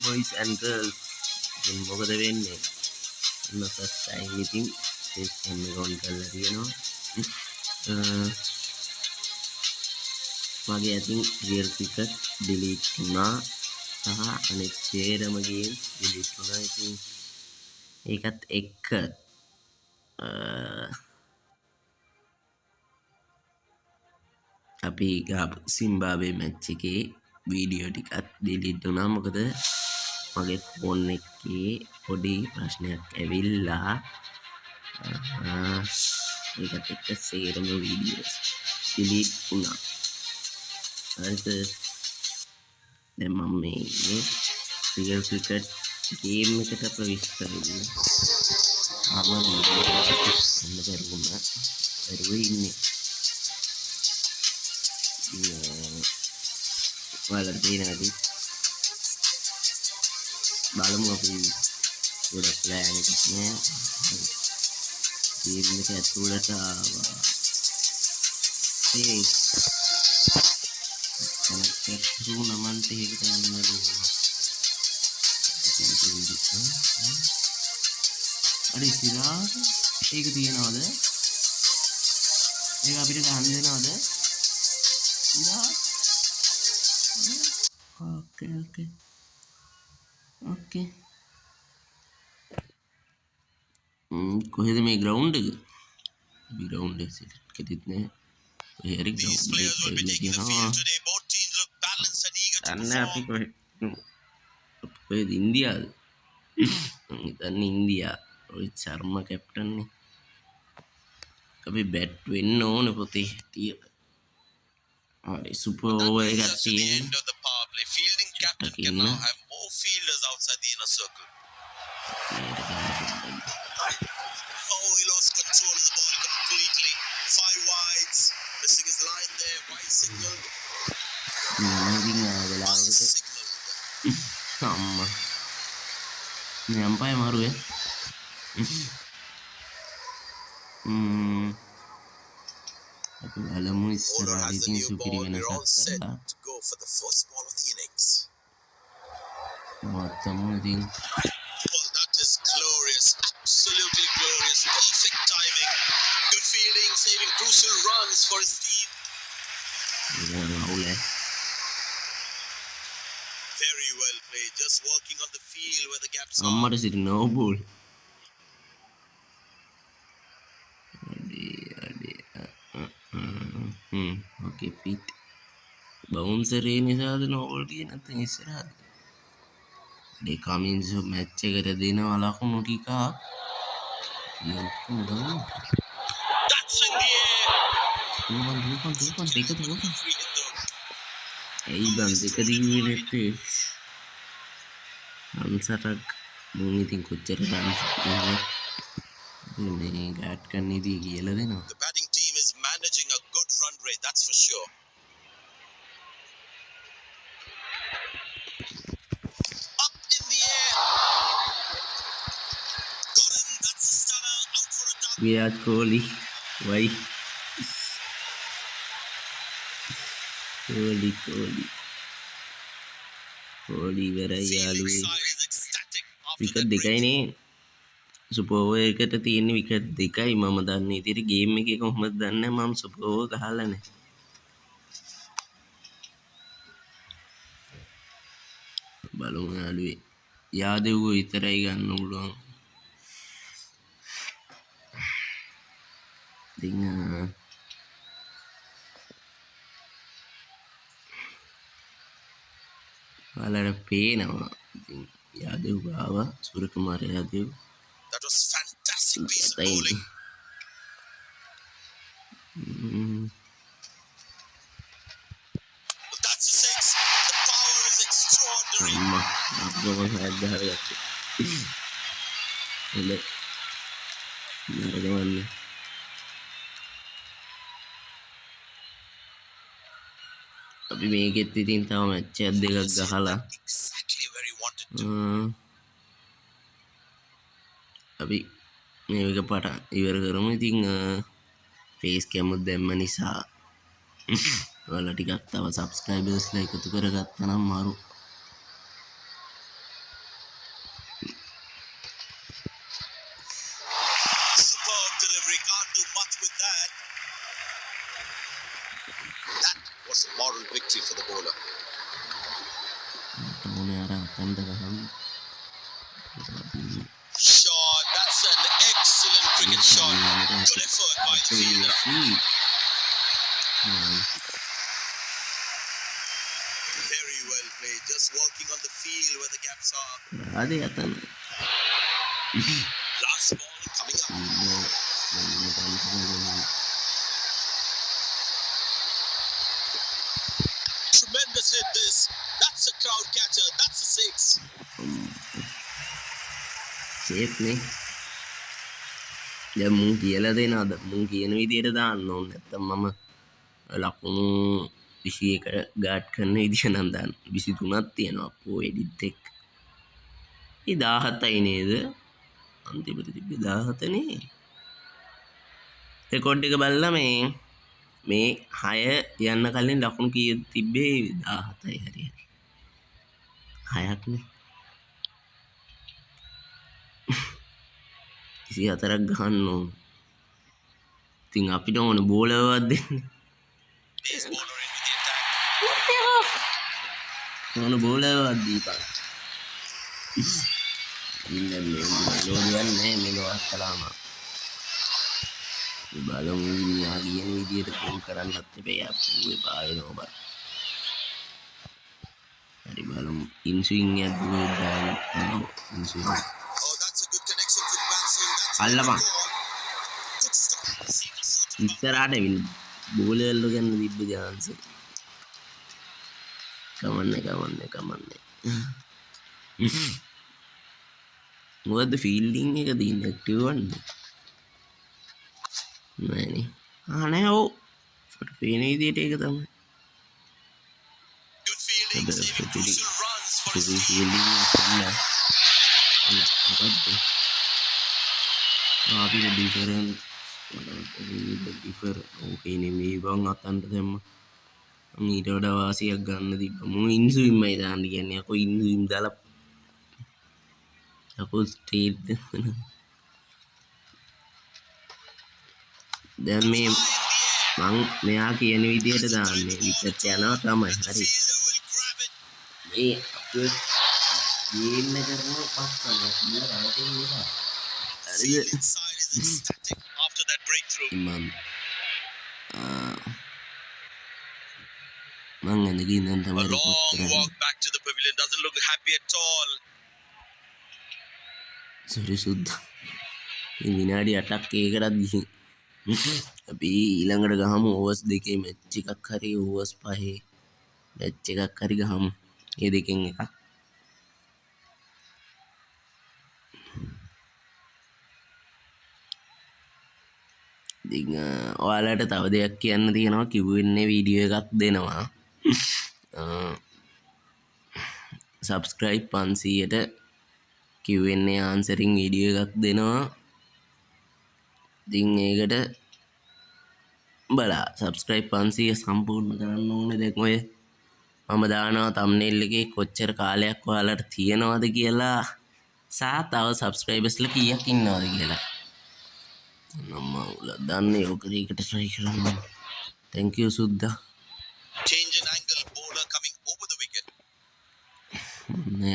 boys and girls ඉතින් මොකද වෙන්නේ අන්න first time ඉතින් face cam එක on කරලා තියෙනවා මගේ අතින් real cricket delete වුණා සහ අනෙක් සේරම games delete වුණා ඉතින් ඒකත් එක්ක අපි ගාපු සිම්බාබ්වේ මැච් එකේ වීඩියෝ ටිකත් delete වුණා මොකද මගේ ෆෝන් එකේ පොඩි ප්‍රශ්නයක් ඇවිල්ලා ඒකත් එක්ක සේරම වීඩියෝස් delete වුණා හරිද දැන් මම මේ real cricket game එකට ප්‍රවිෂ්ඨ කරගන්න ඉන්නේ ඔයාලට පේනවද බලමු අපි ගොඩක් ප්ලෑන් එකක් නෑ ගේම් එක ඇතුළට ආවා ඒ කනෙක්ට් ටූර්නමන්ට් එකකට යන්න අර ඉතිරා ඒක තියනවද ඒක අපිට ගහන්න දෙනවද ඉතිරා ඕකේ කොහෙද මේ ග්‍රවුන්ඩ් එක අපි ග්‍රවුන්ඩ් එක සෙට් කරෙත් නෑ කොහේ හරි ග්‍රවුන්ඩ් එක කියනවා අන්න අපි කොහෙද ඉන්දියාද හිතන්නේ ඉන්දියා රෝහිත් ශර්මා කැප්ටන් නේ අපි බැට් වෙන්න ඕන පොතේ හරි සුපර් ඕවර් එකක් තියෙන fielding captain can now have more fielders outside the inner circle. Oh, he lost control of the ball completely. 5 wides, missing his line there. Wide signal. Amma. Nyampai maru ya. Aku alamu istirahat ini supiri kena sakit. Go for the first ball of the innings. Matamu ding. Well, that is glorious, absolutely glorious, perfect timing, good fielding, saving crucial runs for his team. Very well played, just working on the field where the gaps are. Amma is it no ball. Okay, Pete. Bouncer නිසාද නෝල් ගියේ නැත්නම් ඉස්සරහද? ඒ Cummins match එකට දෙනවා ලකුණු ටිකක්. That's in the air. දුකන් දෙක දුකන්. ඒ බන් දෙක දිනුවේ නැත්තේ. අන්සරක් මුන් ඉතින් කොච්චර රන්ස් මේ ගාට් කන්නේදී කියලා දෙනවා. The batting team is managing a good run rate, that's for sure. Up in the air. Goran, that's a stunner, out for a duck. Virat Kohli, why? Kohli වෙරයි යාළුවේ. විකට් දෙකයිනේ. සුපර් ඕවර් එකට තියෙන wicket දෙකයි මම දන්නේ. ඉතින් game එකේ කොහොමද දන්නේ මම සුපර් ඕවර් ගහලා නැහැ. බලමු යාළුවේ. යාදෙව්ව විතරයි ගන්න පුළුවන්. ඉතින් ඔයාලට පේනවා. ඉතින් යාදෙව් ආවා සූර්යකුමාර යාදෙව්. That was fantastic piece of bowling. That's a six. The power is extraordinary. Aku ada ya. Boleh. Ada mana? Tapi මේකෙත් ඉතින් තව මැච් එකක් දෙකක් ගහලා Exactly where he wanted to. අපි මේක පටන් ඉවර කරමු. ඉතින් ෆේස් කැම් උත් දැම්ම නිසා ඔයාලා ටිකක් තව සබ්ස්ක්‍රයිබර්ස්ලා එකතු කරගත්තා නම් මාරු අතන්ට ගහන්න. Shot. That's an excellent cricket shot. Good effort by the fielder. Very well played. Just working on the field where the gaps are. අදේ අතන. Last ball coming up. Tremendous hit this. That's a crowd catcher. That's a six. Safe නේ. දැන් මුන් කියලා දෙනවද? මුන් කියන විදියට දාන්න ඕනේ. නැත්තම් මම ලකුණු 21 ගාඩ් කරන විදිය නම් දාන්න. 23ක් තියෙනවා අපෝ එඩිට් එක. ඒ 17යි නේද? අන්තිමට තිබ්බේ 17 නේ. රෙකෝඩ් එක බලලා මේ 6 යන්න කලින් ලකුණු කීයද තිබ්බේ? 17යි හරියට. 6ක් නේ. 24ක් ගහන්න ඕන. ඉතින් අපිට ඕන බෝලර්වත් දෙන්න. Pace bowler in with the attack. ඕන බෝලර්වත් දීපන්. ඉන්න මේ මෙලොවක් කළාම. බලමු මෙයා කියන විදියට පොල් කරන්නත් එපේ අපේ බායනෝ බා. හරි බලමු ඉන්ස්විං එකක් දුවදාන ඉන්ස්විං. Oh, that's a good connection for the batsman. That's අල්ලපන්. good stop. ඉස්සරහට විල් බෝලර්ලු ගන්න තිබ්බ chance. කමන්නේ. මොකද්ද ෆීල්ඩින් එක දින්නේ ඇක්ටිව් වන්ද? නෑනේ. නෑ ඔව්. ෆොටෝ පේන විදියට ඒක තමයි. Good fielding, saving crucial runs for his team. ෆීල්ඩින් එක මොකද්ද? අපිට ඩිෆරන්ස් ඕකේ නෙමෙයි බං අතන්ට දැම්ම. ඊට වඩා වාසියක් ගන්න තිබ්බා. මම ඉන්සුවින්මයි දාන්න කියන්නේ. අකෝ ඉන්සුවින් දාලා අකෝ ස්ටේට් දැන් මේ මං මෙයා කියන විදියට දාන්නේ විකට් යනවා තමයි. හරි. මේ අපේ ගේම් එක කරනවා පස්සම කියලා රවටින් එක. හරිද? Side is ecstatic after that breakthrough. මං ඇඳගෙන ඉඳන් A තමයි long රෙකෝඩ් කරන්නේ. walk back to the pavilion. Doesn't look happy at all. Sorry සුද්ද. මේ විනාඩි 8ක් ඒකටත් ගිහින්. අපි ඊළඟට ගහමු ඕවර්ස් දෙකේ මැච් එකක් හරි ඕවර්ස් පහේ මැච් එකක් හරි ගහමු. මේ දෙකෙන් එකක්. ඉතින් ඔයාලට තව දෙයක් කියන්න තියෙනවා කිව්වෙන්නේ වීඩියෝ එකක් දෙනවා. සබස්ක්‍රයිබ් 500ට කිව්වෙන්නේ ආන්සරින් වීඩියෝ එකක් දෙනවා. ඉතින් ඒකට බලා සබස්ක්‍රයිබ් 500 සම්පූර්ණ කරන්න ඕනේ. දැන් ඔය මම දානවා thumbnail එකේ කොච්චර කාලයක් ඔයාලට තියෙනවද කියලා සහ තව සබස්ක්‍රයිබර්ස්ලා කීයක් ඉන්නවද කියලා. මම දන්නේ ඔක ඒකට try කරන්න. thank you සුද්දා. Change in angle. Bowler coming over the wicket.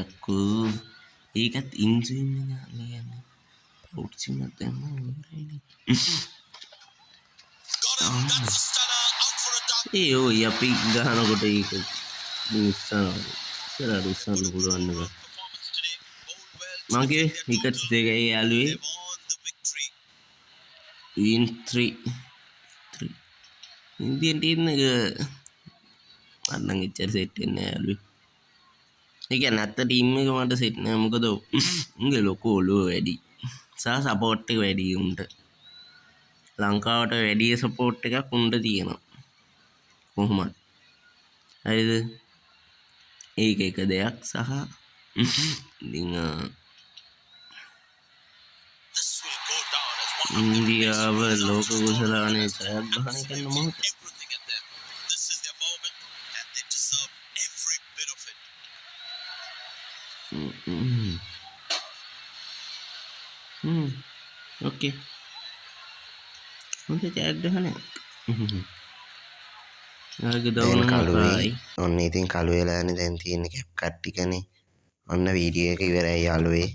යකෝ ඒකත් ඉන්සුවින් නේ යන්නේ. අවුට්සින් නැත්නම් Got him. That's a stunner. Out for a duck. ඒ ඔය අපි ගහනකොට ඒක ඉස්සරහට පුළුවන් නේද? Performance today. Bowled well. මගේ විකට් දෙකයි යාළුවේ. They've won the victory. win 3 Indian team එක අන්න එච්චර සෙට් වෙන්නේ නැහැ යාළුවේ. ඒ කියන්නේ නැත්ත ටීම් එක මට සෙට් නෑ. මොකද උන්ගේ ලොකු ඔළුව වැඩි සහ සපෝට් එක වැඩි උන්ට. ලංකාවට වැඩි සපෝට් එකක් උන්ට තියෙනවා කොහොමද? හරිද? ඒක එක දෙයක් සහ ඉතින් This will go down as one of ඉන්දියාව ලෝක කුසලානේ සයක් ගහන එක මොහොත. everything at them. This is their moment and they deserve every bit of it. ඕකේ. හොඳ ජයක් ගහන. ආගේ දවන කයි. ඔන්න ඉතින් කළු වෙලානේ දැන් තියෙන කැප් කට් ටිකනේ. ඔන්න වීඩියෝ එක ඉවරයි යාළුවේ.